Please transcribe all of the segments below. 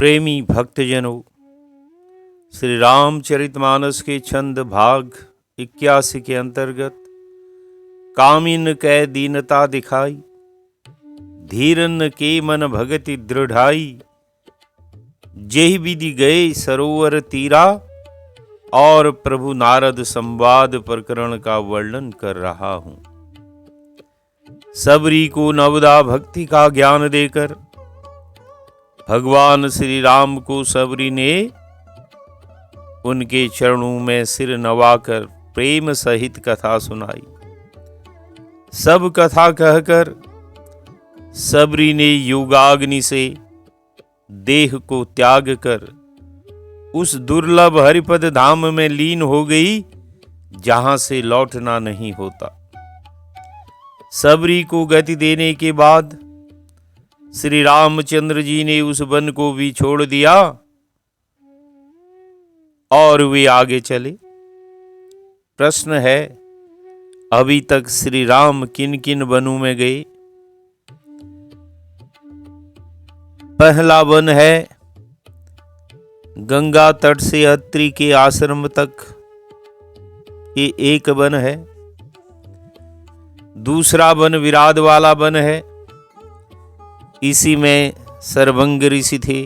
प्रेमी भक्तजनों, श्री रामचरितमानस के छंद भाग 81 के अंतर्गत कामिन कै दीनता दिखाई, धीरन के मन भगति दृढ़ाई, जेहि विधि गए सरोवर तीरा और प्रभु नारद संवाद प्रकरण का वर्णन कर रहा हूं। सबरी को नवदा भक्ति का ज्ञान देकर भगवान श्री राम को सबरी ने उनके चरणों में सिर नवाकर प्रेम सहित कथा सुनाई। सब कथा कहकर सबरी ने योगाग्नि से देह को त्याग कर उस दुर्लभ हरिपद धाम में लीन हो गई जहां से लौटना नहीं होता। सबरी को गति देने के बाद श्री रामचंद्र जी ने उस वन को भी छोड़ दिया और वे आगे चले। प्रश्न है, अभी तक श्री राम किन किन वनों में गए? पहला वन है गंगा तट से अत्रि के आश्रम तक, ये एक वन है। दूसरा वन विराट वाला वन है, इसी में सर्वंग ऋषि थे।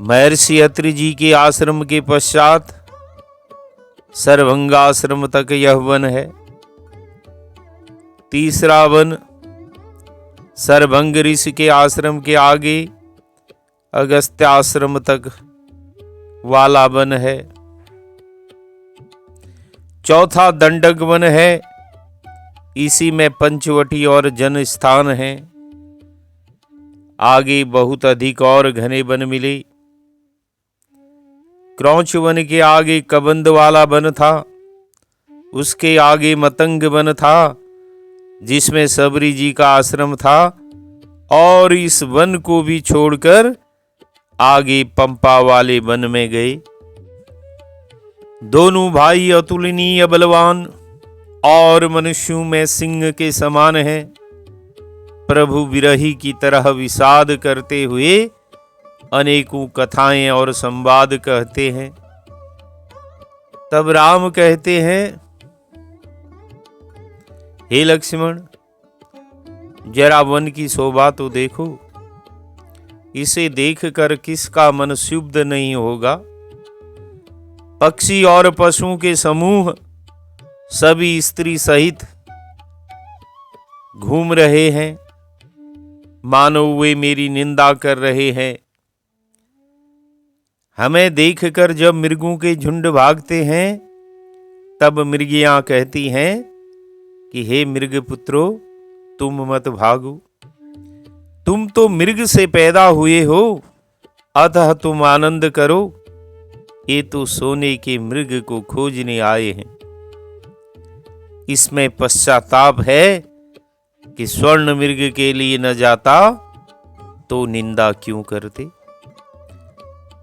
महर्षि अत्रि जी के आश्रम के पश्चात सर्वंगाश्रम तक यह वन है। तीसरा वन सर्वंग ऋषि के आश्रम के आगे अगस्त्य आश्रम तक वाला वन है। चौथा दंडक वन है, इसी में पंचवटी और जन स्थान है। आगे बहुत अधिक और घने वन मिले। क्रौच वन के आगे कबंद वाला वन था, उसके आगे मतंग वन था जिसमें सबरी जी का आश्रम था, और इस वन को भी छोड़कर आगे पंपा वाले वन में गए। दोनों भाई अतुलनीय बलवान और मनुष्यों में सिंह के समान हैं। प्रभु विरही की तरह विषाद करते हुए अनेकों कथाएं और संवाद कहते हैं। तब राम कहते हैं, हे लक्ष्मण, जरा वन की शोभा तो देखो। इसे देखकर किसका मन क्षुब्ध नहीं होगा। पक्षी और पशुओं के समूह सभी स्त्री सहित घूम रहे हैं, मानो वे मेरी निंदा कर रहे हैं। हमें देखकर जब मृगों के झुंड भागते हैं, तब मृगियां कहती हैं कि हे मृग पुत्रो, तुम मत भागो, तुम तो मृग से पैदा हुए हो, अतः तुम आनंद करो। ये तो सोने के मृग को खोजने आए हैं। इसमें पश्चाताप है कि स्वर्ण मृग के लिए न जाता तो निंदा क्यों करते।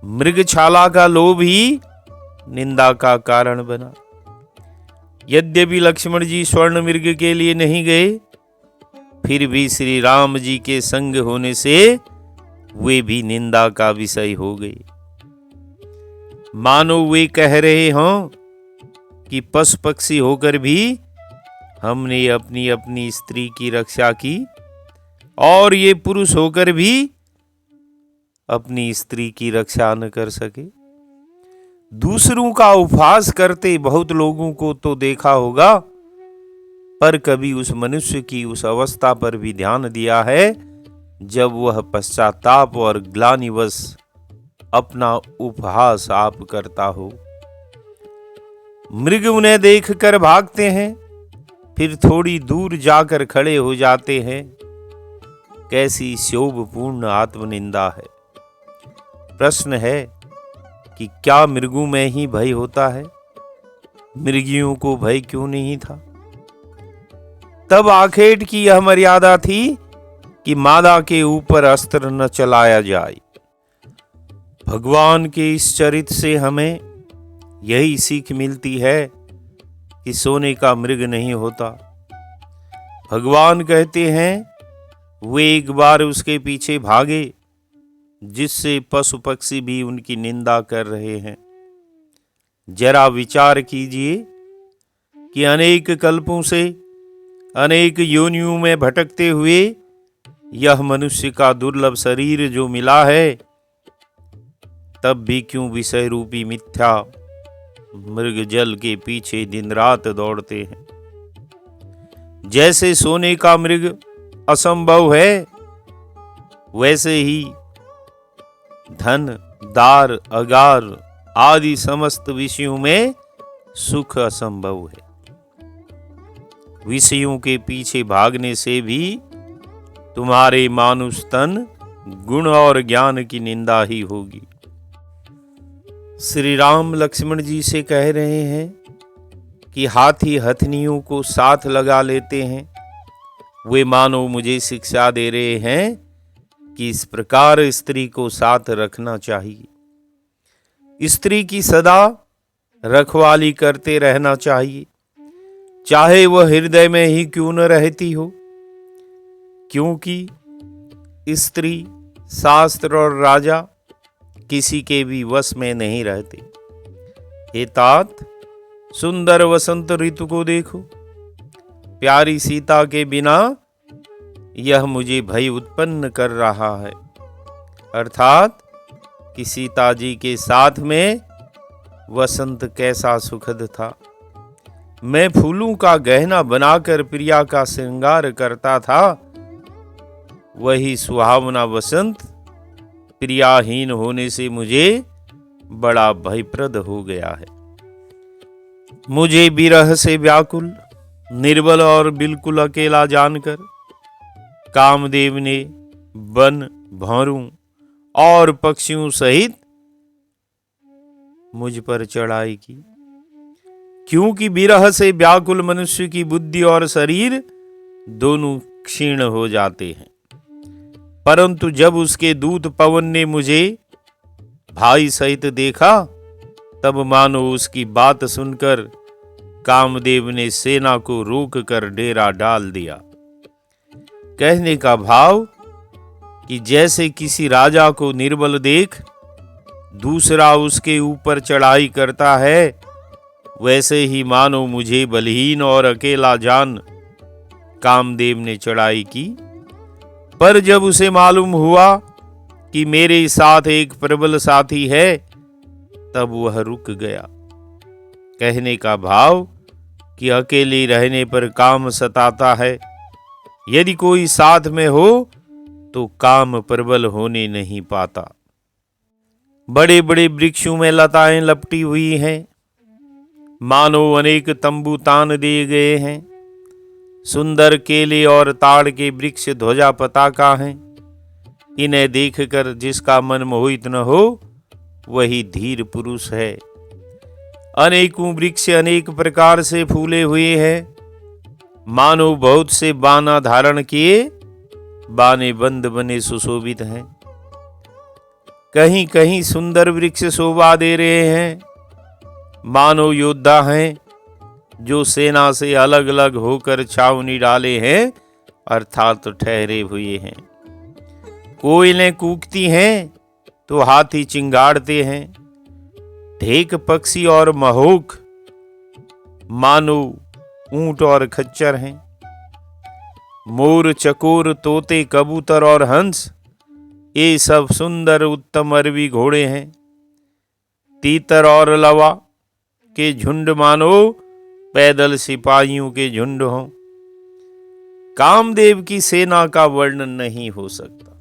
मृगछाला का लोभ ही निंदा का कारण बना। यद्यपि लक्ष्मण जी स्वर्ण मृग के लिए नहीं गए, फिर भी श्री राम जी के संग होने से वे भी निंदा का विषय हो गए। मानो वे कह रहे हों कि पशु पक्षी होकर भी हमने अपनी अपनी स्त्री की रक्षा की, और ये पुरुष होकर भी अपनी स्त्री की रक्षा न कर सके। दूसरों का उपहास करते बहुत लोगों को तो देखा होगा, पर कभी उस मनुष्य की उस अवस्था पर भी ध्यान दिया है जब वह पश्चाताप और ग्लानिवश अपना उपहास आप करता हो। मृग उन्हें देखकर भागते हैं, फिर थोड़ी दूर जाकर खड़े हो जाते हैं। कैसी शोभपूर्ण आत्मनिंदा है। प्रश्न है कि क्या मृगों में ही भय होता है? मृगियों को भय क्यों नहीं था? तब आखेट की यह मर्यादा थी कि मादा के ऊपर अस्त्र न चलाया जाए। भगवान के इस चरित्र से हमें यही सीख मिलती है कि सोने का मृग नहीं होता। भगवान कहते हैं, वे एक बार उसके पीछे भागे जिससे पशु पक्षी भी उनकी निंदा कर रहे हैं। जरा विचार कीजिए कि अनेक कल्पों से अनेक योनियों में भटकते हुए यह मनुष्य का दुर्लभ शरीर जो मिला है, तब भी क्यों विषय रूपी मिथ्या मृग जल के पीछे दिन रात दौड़ते हैं। जैसे सोने का मृग असंभव है, वैसे ही धन, दार, अगार आदि समस्त विषयों में सुख असंभव है। विषयों के पीछे भागने से भी तुम्हारे मानुष तन, गुण और ज्ञान की निंदा ही होगी। श्री राम लक्ष्मण जी से कह रहे हैं कि हाथी हथनियों को साथ लगा लेते हैं। वे मानो मुझे शिक्षा दे रहे हैं कि इस प्रकार स्त्री को साथ रखना चाहिए। स्त्री की सदा रखवाली करते रहना चाहिए, चाहे वह हृदय में ही क्यों न रहती हो, क्योंकि स्त्री, शास्त्र और राजा किसी के भी वश में नहीं रहते। हे तात, सुंदर वसंत ऋतु को देखो। प्यारी सीता के बिना यह मुझे भय उत्पन्न कर रहा है। अर्थात कि सीता जी के साथ में वसंत कैसा सुखद था। मैं फूलों का गहना बनाकर प्रिया का श्रृंगार करता था, वही सुहावना वसंत प्रियाहीन होने से मुझे बड़ा भयप्रद हो गया है। मुझे विरह से व्याकुल, निर्बल और बिल्कुल अकेला जानकर कामदेव ने वन, भौरों और पक्षियों सहित मुझ पर चढ़ाई की, क्योंकि विरह से व्याकुल मनुष्य की बुद्धि और शरीर दोनों क्षीण हो जाते हैं। परंतु जब उसके दूत पवन ने मुझे भाई सहित देखा, तब मानो उसकी बात सुनकर कामदेव ने सेना को रोक कर डेरा डाल दिया। कहने का भाव कि जैसे किसी राजा को निर्बल देख दूसरा उसके ऊपर चढ़ाई करता है, वैसे ही मानो मुझे बलहीन और अकेला जान कामदेव ने चढ़ाई की। पर जब उसे मालूम हुआ कि मेरे साथ एक प्रबल साथी है, तब वह रुक गया। कहने का भाव कि अकेले रहने पर काम सताता है, यदि कोई साथ में हो तो काम प्रबल होने नहीं पाता। बड़े बड़े वृक्षों में लताएं लपटी हुई हैं, मानो अनेक तंबू तान दिए गए हैं। सुंदर केले और ताड़ के वृक्ष ध्वजा पताका हैं। इन्हें देखकर जिसका मन मोहित न हो, वही धीर पुरुष है। अनेकों वृक्ष अनेक प्रकार से फूले हुए हैं, मानो बहुत से बाना धारण किए बाने बंद बने सुशोभित हैं। कहीं कहीं सुंदर वृक्ष शोभा दे रहे हैं, मानो योद्धा हैं जो सेना से अलग अलग होकर छावनी डाले हैं, अर्थात ठहरे हुए हैं। कोयलें कूकती हैं तो हाथी चिंगाड़ते हैं। ढेक पक्षी और महोख मानो ऊंट और खच्चर हैं। मोर, चकोर, तोते, कबूतर और हंस, ये सब सुंदर उत्तम अरबी घोड़े हैं। तीतर और लवा के झुंड मानो पैदल सिपाहियों के झुंड हों। कामदेव की सेना का वर्णन नहीं हो सकता।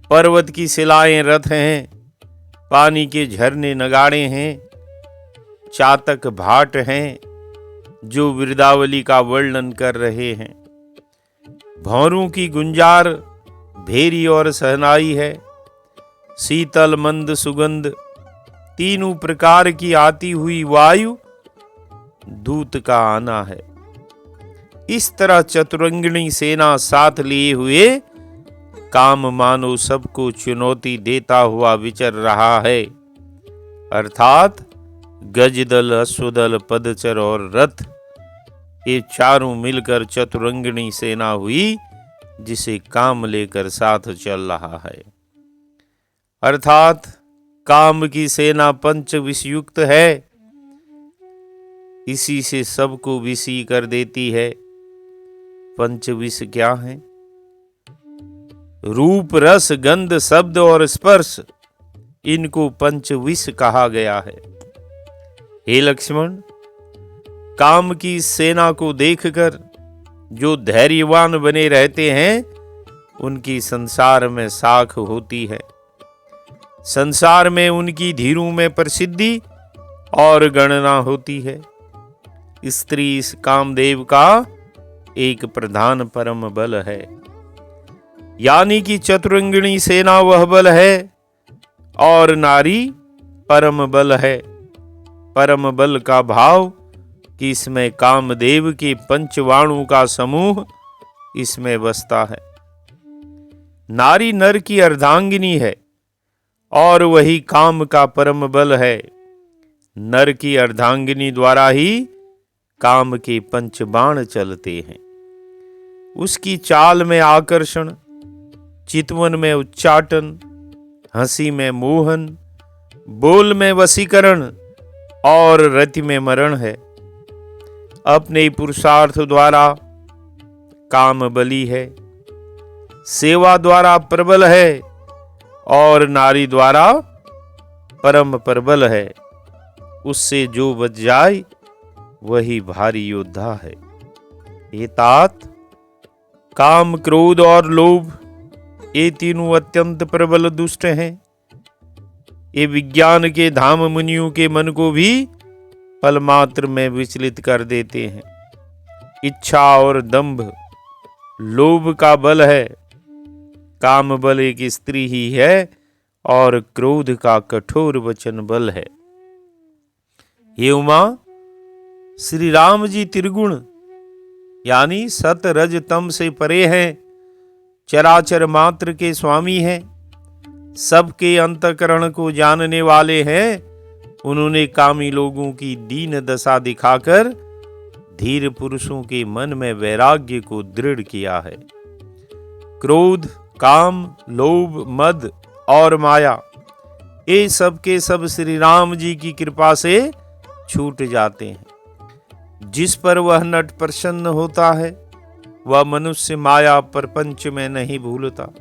पर्वत की शिलाएं रथ हैं, पानी के झरने नगाड़े हैं, चातक भाट हैं जो वृदावली का वर्णन कर रहे हैं। भौरों की गुंजार, भेरी और सहनाई है। शीतल मंद सुगंध, तीनों प्रकार की आती हुई वायु दूत का आना है। इस तरह चतुरंगिणी सेना साथ लिए हुए काम मानो सबको चुनौती देता हुआ विचर रहा है। अर्थात गजदल, अश्वदल, पदचर और रथ, ये चारों मिलकर चतुरंगिणी सेना हुई जिसे काम लेकर साथ चल रहा है। अर्थात काम की सेना पंच विषयुक्त है, इसी से सबको विषी कर देती है। पंच विष क्या है? रूप, रस, गंध, शब्द और स्पर्श, इनको पंच विष कहा गया है। हे लक्ष्मण, काम की सेना को देखकर जो धैर्यवान बने रहते हैं, उनकी संसार में साख होती है। संसार में उनकी धीरों में प्रसिद्धि और गणना होती है। स्त्री इस कामदेव का एक प्रधान परम बल है, यानी कि चतुरंगिणी सेना वह बल है और नारी परम बल है। परम बल का भाव कि इसमें कामदेव के पंचवाणु का समूह इसमें बसता है। नारी नर की अर्धांगिनी है और वही काम का परम बल है। नर की अर्धांगिनी द्वारा ही काम के पंचबाण चलते हैं। उसकी चाल में आकर्षण, चितवन में उच्चाटन, हंसी में मोहन, बोल में वशीकरण और रति में मरण है। अपने पुरुषार्थ द्वारा काम बली है, सेवा द्वारा प्रबल है और नारी द्वारा परम प्रबल है। उससे जो बच जाए वही भारी योद्धा है। ये तात, काम, क्रोध और लोभ, ये तीनों अत्यंत प्रबल दुष्ट हैं। ये विज्ञान के धाम मुनियों के मन को भी पल मात्र में विचलित कर देते हैं। इच्छा और दंभ लोभ का बल है, काम बल एक स्त्री ही है और क्रोध का कठोर वचन बल है। ये उमा, श्री राम जी त्रिगुण यानी सत रज तम से परे हैं, चराचर मात्र के स्वामी हैं, सबके अंतकरण को जानने वाले हैं। उन्होंने कामी लोगों की दीन दशा दिखाकर धीर पुरुषों के मन में वैराग्य को दृढ़ किया है। क्रोध, काम, लोभ, मद और माया, ये सब के सब श्री राम जी की कृपा से छूट जाते हैं। जिस पर वह नट प्रसन्न होता है, वह मनुष्य माया प्रपंच में नहीं भूलता।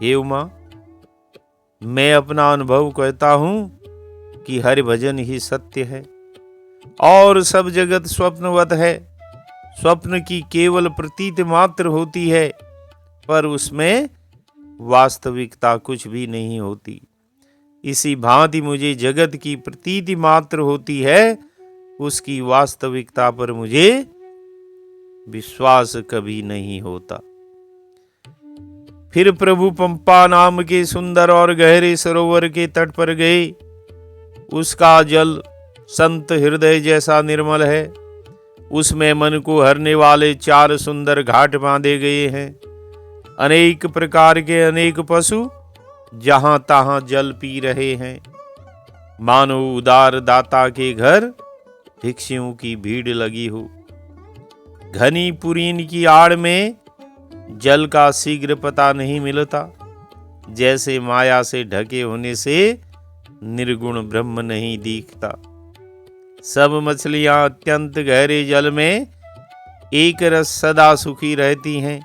हे उमा, मैं अपना अनुभव कहता हूं कि हरि भजन ही सत्य है और सब जगत स्वप्नवत है। स्वप्न की केवल प्रतीत मात्र होती है, पर उसमें वास्तविकता कुछ भी नहीं होती। इसी भांति मुझे जगत की प्रतीति मात्र होती है, उसकी वास्तविकता पर मुझे विश्वास कभी नहीं होता। फिर प्रभु पंपा नाम के सुंदर और गहरे सरोवर के तट पर गए। उसका जल संत हृदय जैसा निर्मल है। उसमें मन को हरने वाले 4 सुंदर घाट बांधे गए हैं। अनेक प्रकार के अनेक पशु जहां तहां जल पी रहे हैं। मानो उदार दाता के घर भिक्षुओं की भीड़ लगी हो। घनी पुरीन की आड़ में जल का शीघ्र पता नहीं मिलता, जैसे माया से ढके होने से निर्गुण ब्रह्म नहीं दिखता। सब मछलियां अत्यंत गहरे जल में एक रस सदा सुखी रहती हैं,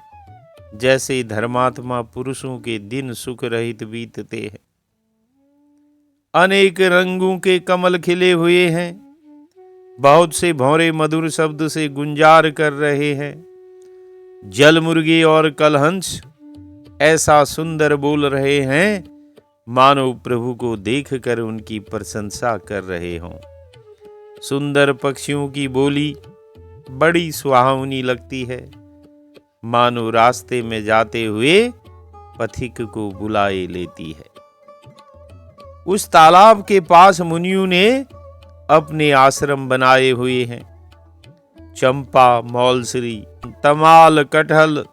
जैसे धर्मात्मा पुरुषों के दिन सुख रहित बीतते हैं। अनेक रंगों के कमल खिले हुए हैं। बहुत से भौरे मधुर शब्द से गुंजार कर रहे हैं। जल मुर्गी और कलहंस ऐसा सुंदर बोल रहे हैं, मानो प्रभु को देखकर उनकी प्रशंसा कर रहे हों। सुंदर पक्षियों की बोली बड़ी सुहावनी लगती है, मानो रास्ते में जाते हुए पथिक को बुलाए लेती है। उस तालाब के पास मुनियों ने अपने आश्रम बनाए हुए हैं। चंपा, मौलश्री, तमाल, कटहल,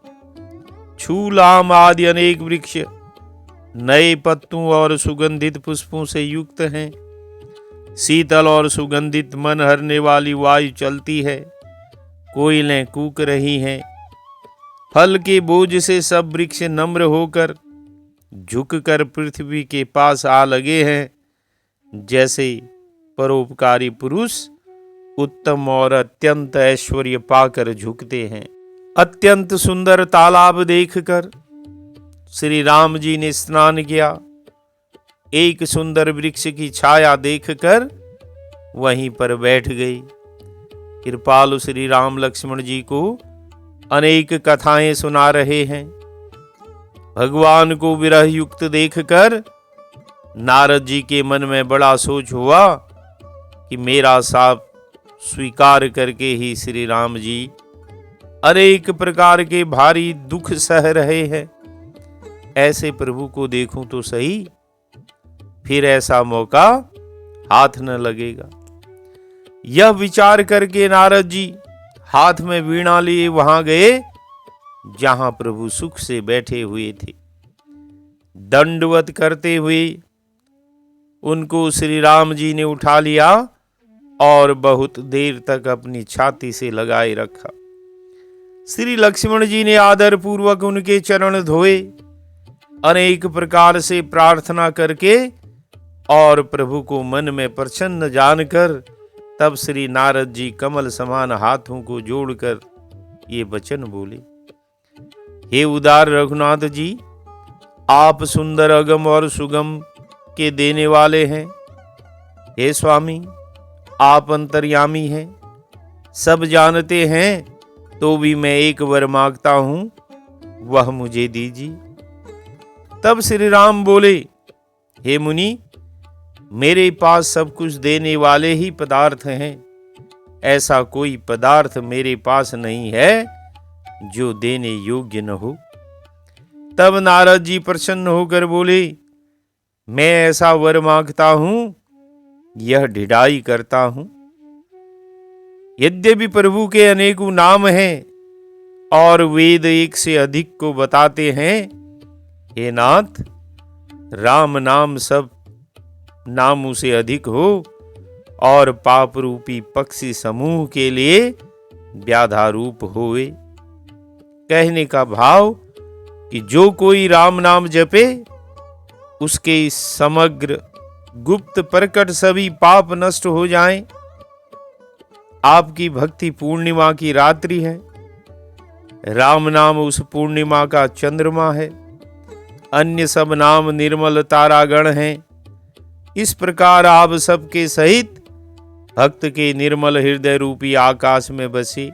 छूल, आम आदि अनेक वृक्ष नए पत्तों और सुगंधित पुष्पों से युक्त हैं। शीतल और सुगंधित मन हरने वाली वायु चलती है। कोयलें कूक रही हैं। फल के बोझ से सब वृक्ष नम्र होकर झुककर पृथ्वी के पास आ लगे हैं, जैसे परोपकारी पुरुष उत्तम और अत्यंत ऐश्वर्य पाकर झुकते हैं। अत्यंत सुंदर तालाब देखकर श्री राम जी ने स्नान किया। एक सुंदर वृक्ष की छाया देखकर वहीं पर बैठ गई। कृपालु श्री राम लक्ष्मण जी को अनेक कथाएं सुना रहे हैं। भगवान को विरह युक्त देखकर नारद जी के मन में बड़ा सोच हुआ कि मेरा साप स्वीकार करके ही श्री राम जी अनेक प्रकार के भारी दुख सह रहे हैं। ऐसे प्रभु को देखूं तो सही, फिर ऐसा मौका हाथ न लगेगा। यह विचार करके नारद जी हाथ में वीणा लिए वहां गए जहां प्रभु सुख से बैठे हुए थे। दंडवत करते हुए उनको श्री राम जी ने उठा लिया और बहुत देर तक अपनी छाती से लगाए रखा। श्री लक्ष्मण जी ने आदर पूर्वक उनके चरण धोए, अनेक प्रकार से प्रार्थना करके और प्रभु को मन में प्रसन्न जानकर तब श्री नारद जी कमल समान हाथों को जोड़कर ये वचन बोले, हे उदार रघुनाथ जी, आप सुंदर अगम और सुगम के देने वाले हैं। हे स्वामी, आप अंतर्यामी हैं, सब जानते हैं, तो भी मैं एक वर मांगता हूं, वह मुझे दीजिए। तब श्री राम बोले, हे मुनि, मेरे पास सब कुछ देने वाले ही पदार्थ हैं। ऐसा कोई पदार्थ मेरे पास नहीं है जो देने योग्य न हो। तब नारद जी प्रसन्न होकर बोले, मैं ऐसा वर मांगता हूं, यह ढिठाई करता हूं। यद्यपि प्रभु के अनेकों नाम हैं और वेद एक से अधिक को बताते हैं, हे नाथ, राम नाम सब नामों से अधिक हो और पाप रूपी पक्षी समूह के लिए व्याधा रूप होवे। कहने का भाव कि जो कोई राम नाम जपे, उसके समग्र गुप्त प्रकट सभी पाप नष्ट हो जाएं। आपकी भक्ति पूर्णिमा की रात्रि है, राम नाम उस पूर्णिमा का चंद्रमा है, अन्य सब नाम निर्मल तारागण हैं। इस प्रकार आप सबके सहित भक्त के निर्मल हृदय रूपी आकाश में बसे।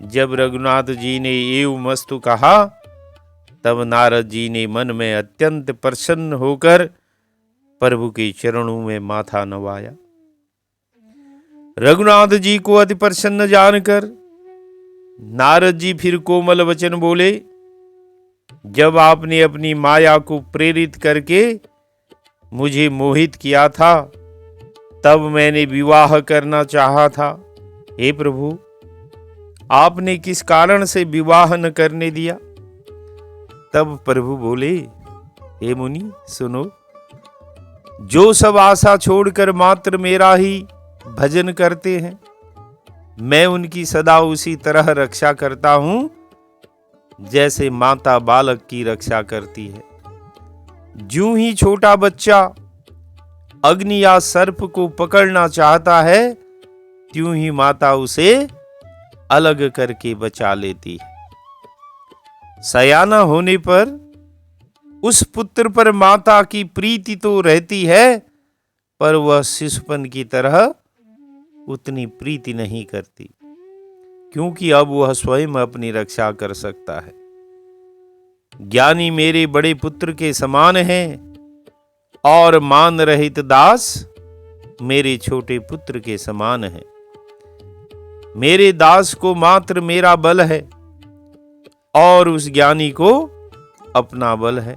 जब रघुनाथ जी ने एव मस्तु कहा, तब नारद जी ने मन में अत्यंत प्रसन्न होकर प्रभु के चरणों में माथा नवाया। रघुनाथ जी को अति प्रसन्न जानकर नारद जी फिर कोमल वचन बोले, जब आपने अपनी माया को प्रेरित करके मुझे मोहित किया था, तब मैंने विवाह करना चाहा था। हे प्रभु, आपने किस कारण से विवाह न करने दिया? तब प्रभु बोले, हे मुनि सुनो, जो सब आशा छोड़कर मात्र मेरा ही भजन करते हैं, मैं उनकी सदा उसी तरह रक्षा करता हूं जैसे माता बालक की रक्षा करती है। ज्यों ही छोटा बच्चा अग्नि या सर्प को पकड़ना चाहता है, त्यों ही माता उसे अलग करके बचा लेती है। सयाना होने पर उस पुत्र पर माता की प्रीति तो रहती है, पर वह शिशुपन की तरह उतनी प्रीति नहीं करती, क्योंकि अब वह स्वयं अपनी रक्षा कर सकता है। ज्ञानी मेरे बड़े पुत्र के समान हैं और मान रहित दास मेरे छोटे पुत्र के समान है। मेरे दास को मात्र मेरा बल है और उस ज्ञानी को अपना बल है,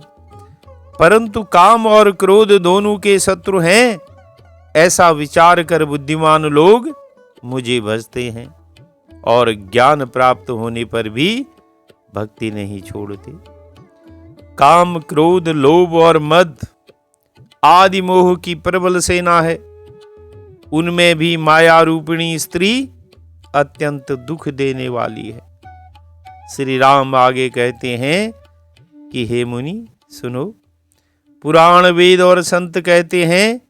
परंतु काम और क्रोध दोनों के शत्रु हैं। ऐसा विचार कर बुद्धिमान लोग मुझे भजते हैं और ज्ञान प्राप्त होने पर भी भक्ति नहीं छोड़ते। काम, क्रोध, लोभ और मद आदि मोह की प्रबल सेना है। उनमें भी माया रूपिणी स्त्री अत्यंत दुख देने वाली है। श्री राम आगे कहते हैं कि हे मुनि, सुनो, पुराण वेद और संत कहते हैं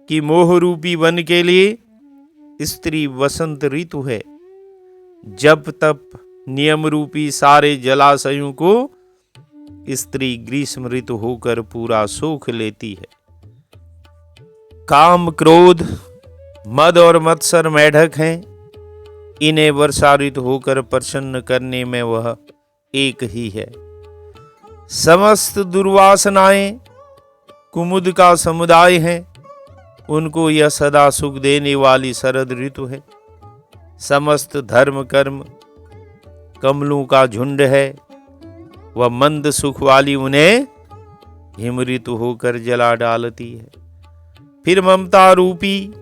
कि मोह रूपी वन के लिए स्त्री वसंत ऋतु है। जब तप नियम रूपी सारे जलाशयों को स्त्री ग्रीष्म ऋतु होकर पूरा सूख लेती है। काम, क्रोध, मद और मत्सर मेढक हैं। इन्हें वर्षा ऋतु होकर प्रसन्न करने में वह एक ही है। समस्त दुर्वासनाएं कुमुद का समुदाय है। उनको यह सदा सुख देने वाली शरद ऋतु है। समस्त धर्म कर्म कमलों का झुंड है। वह मंद सुख वाली उन्हें हिम ऋतु होकर जला डालती है। फिर ममता रूपी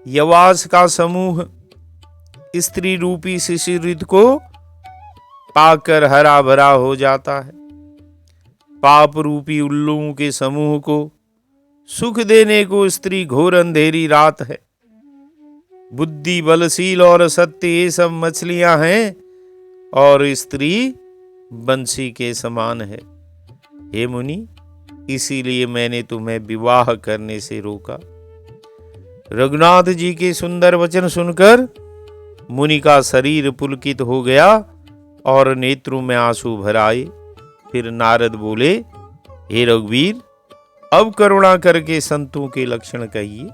यवास का समूह स्त्री रूपी शिशिर ऋतु को पाकर हरा भरा हो जाता है। पाप रूपी उल्लुओं के समूह को सुख देने को स्त्री घोर अंधेरी रात है। बुद्धि, बलशील और सत्य ये सब मछलियां हैं और स्त्री बंसी के समान है। हे मुनि, इसीलिए मैंने तुम्हें विवाह करने से रोका। रघुनाथ जी के सुंदर वचन सुनकर मुनि का शरीर पुलकित हो गया और नेत्रों में आंसू भर आए। फिर नारद बोले, हे रघुवीर, अब करुणा करके संतों के लक्षण कहिए।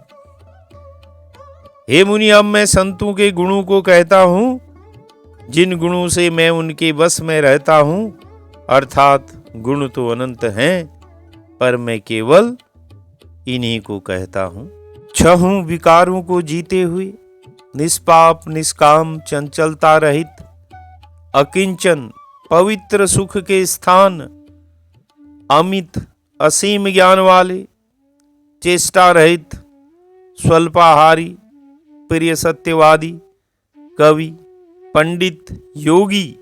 हे मुनि, अब मैं संतों के गुणों को कहता हूं, जिन गुणों से मैं उनके वश में रहता हूं। अर्थात गुण तो अनंत हैं, पर मैं केवल इन्हीं को कहता हूं। छहों विकारों को जीते हुए, निष्पाप, निष्काम, चंचलता रहित, अकिंचन, पवित्र सुख के स्थान, अमित, असीम ज्ञान वाले, चेष्टा रहित, स्वल्पाहारी, प्रिय सत्यवादी, कवि, पंडित, योगी,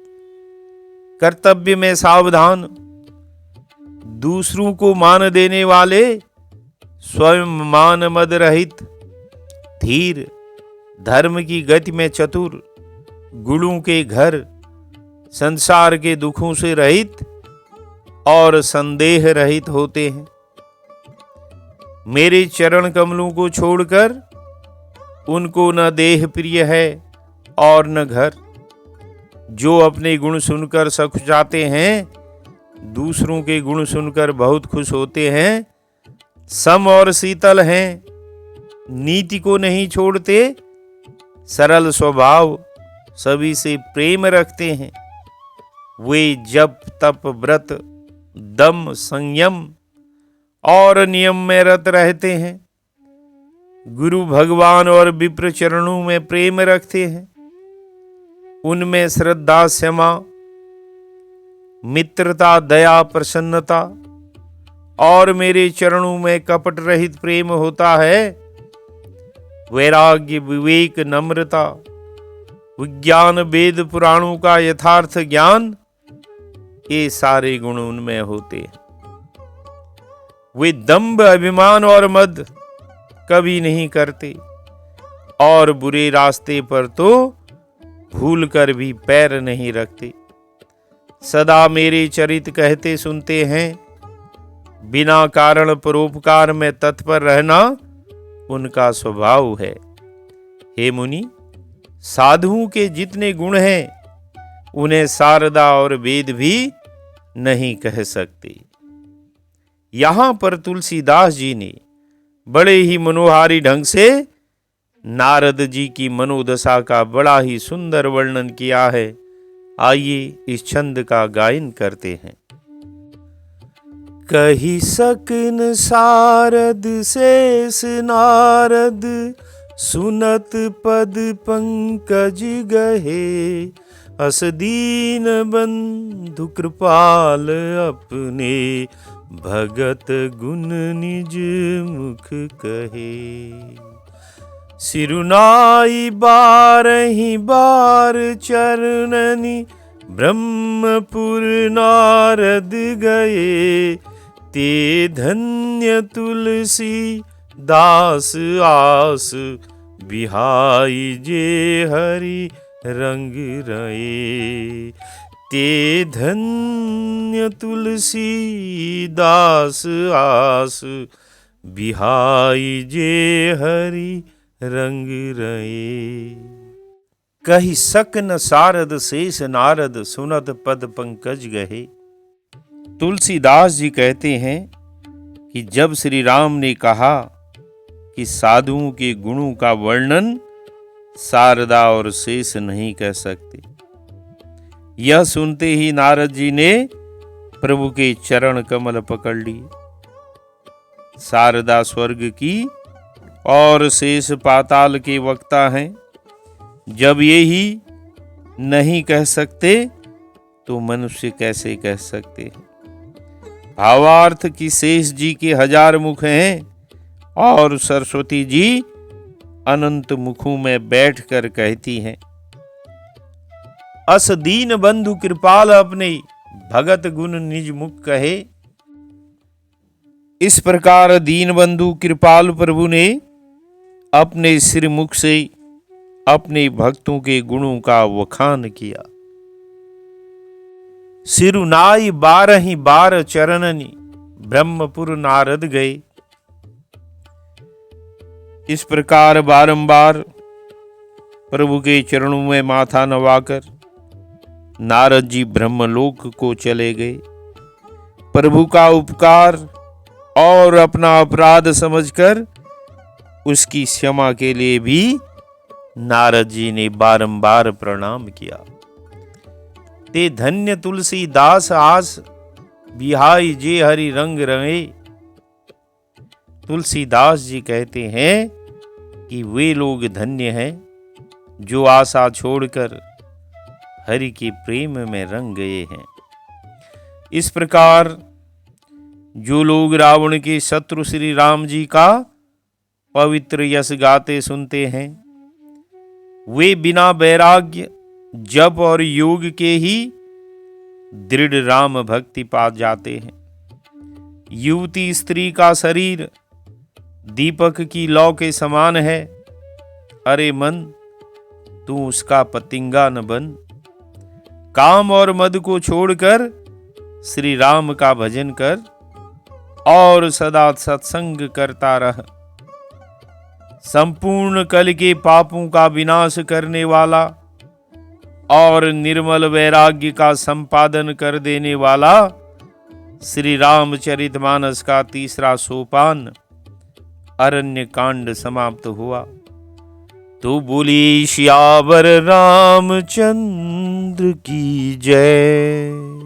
कर्तव्य में सावधान, दूसरों को मान देने वाले, स्वयं मान मद रहित, धीर, धर्म की गति में चतुर, गुणों के घर, संसार के दुखों से रहित और संदेह रहित होते हैं। मेरे चरण कमलों को छोड़कर उनको न देह प्रिय है और न घर। जो अपने गुण सुनकर सख जाते हैं, दूसरों के गुण सुनकर बहुत खुश होते हैं, सम और शीतल हैं, नीति को नहीं छोड़ते, सरल स्वभाव, सभी से प्रेम रखते हैं। वे जप, तप, व्रत, दम, संयम और नियम में रत रहते हैं। गुरु, भगवान और विप्र चरणों में प्रेम रखते हैं। उनमें श्रद्धा, क्षमा, मित्रता, दया, प्रसन्नता और मेरे चरणों में कपट रहित प्रेम होता है। वैराग्य, विवेक, नम्रता, विज्ञान, वेद पुराणों का यथार्थ ज्ञान, ये सारे गुण उनमें होते हैं। वे दंभ, अभिमान और मद कभी नहीं करते और बुरे रास्ते पर तो भूल कर भी पैर नहीं रखते। सदा मेरे चरित कहते सुनते हैं। बिना कारण परोपकार में तत्पर रहना उनका स्वभाव है। हे मुनि, साधुओं के जितने गुण हैं, उन्हें शारदा और वेद भी नहीं कह सकते। यहां पर तुलसीदास जी ने बड़े ही मनोहारी ढंग से नारद जी की मनोदशा का बड़ा ही सुंदर वर्णन किया है। आइए इस छंद का गायन करते हैं। कही सकन सारद शेष नारद, सुनत पद पंकज गहे। अस दीन बंधु कृपाल, अपने भगत गुण निज मुख कहे। सिरुनाई बारही बार चरणनि, ब्रह्मपुर नारद गए। ते धन्य तुलसी दास आस, बिहाई जे हरि रंग रहे। ते धन्य तुलसी दास आस बिहाई जे हरि रंग रहे। कहि सक न सारद शेष नारद सुनत पद पंकज गहे। तुलसीदास जी कहते हैं कि जब श्री राम ने कहा कि साधुओं के गुणों का वर्णन शारदा और शेष नहीं कह सकते, यह सुनते ही नारद जी ने प्रभु के चरण कमल पकड़ लिए। शारदा स्वर्ग की और शेष पाताल के वक्ता हैं। जब ये ही नहीं कह सकते तो मनुष्य कैसे कह सकते हैं। भावार्थ कि शेष जी के 1000 मुख हैं और सरस्वती जी अनंत मुखों में बैठकर कहती हैं, अस दीन बंधु कृपाल अपने भगत गुण निज मुख कहे। इस प्रकार दीन बंधु कृपाल प्रभु ने अपने श्रीमुख से अपने भक्तों के गुणों का वखान किया। सिरुनाई 12 चरणनी ब्रह्मपुर नारद गए। इस प्रकार बारंबार प्रभु के चरणों में माथा नवाकर नारद जी ब्रह्मलोक को चले गए। प्रभु का उपकार और अपना अपराध समझकर उसकी क्षमा के लिए भी नारद जी ने बारंबार प्रणाम किया। ते धन्य तुलसी दास आस बिहाई जे हरि रंग रहे। तुलसीदास जी कहते हैं कि वे लोग धन्य हैं जो आशा छोड़कर हरि के प्रेम में रंग गए हैं। इस प्रकार जो लोग रावण के शत्रु श्री राम जी का पवित्र यश गाते सुनते हैं, वे बिना वैराग्य जप और योग के ही दृढ़ राम भक्ति पा जाते हैं। युवती स्त्री का शरीर दीपक की लौ के समान है। अरे मन, तू उसका पतिंगा न बन। काम और मद को छोड़कर श्री राम का भजन कर और सदा सत्संग करता रह। संपूर्ण कल के पापों का विनाश करने वाला और निर्मल वैराग्य का संपादन कर देने वाला श्री रामचरितमानस का 3रा सोपान अरण्य कांड समाप्त हुआ। तो बोली सियावर रामचंद्र की जय।